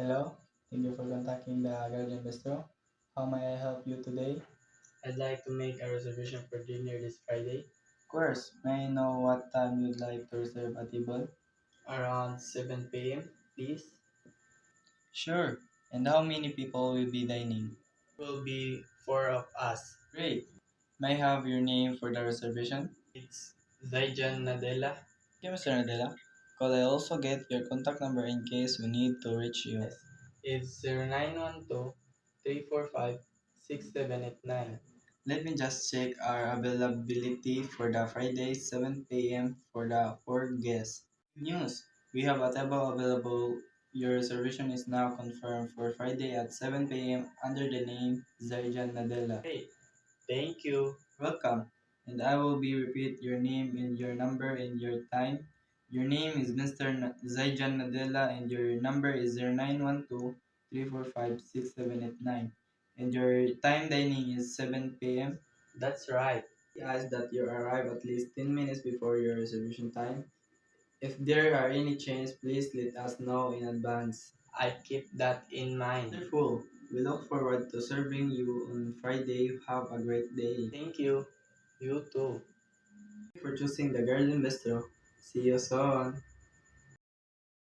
Hello, thank you for contacting the Guardian Bistro. How may I help you today? I'd like to make a reservation for dinner this Friday Of course, may I know what time you'd like to reserve a table? around 7 p.m., please. Sure, and how many people will be dining? Will be four of us. Great. May I have your name for the reservation? It's Zaijan Nadella. Okay, Mr. Nadella. Could I also get your contact number in case we need to reach you? Yes. It's 0912-345-6789. Let me just check our availability for the Friday 7 p.m. for the four guests. Good news! We have a table available. Your reservation is now confirmed for Friday at 7 p.m. under the name Zaijan Nadella. Great. Thank you. Welcome, and I will be repeat your name and your number and your time. Your name is Mr. Zaijan Nadella and your number is 0912-345-6789. And your time dining is 7 p.m. That's right. We ask that you arrive at least 10 minutes before your reservation time. If there are any changes, please let us know in advance. I keep that in mind. Wonderful. We look forward to serving you on Friday. Have a great day. Thank you. You too. Thank you for choosing the Garden Bistro. See you soon.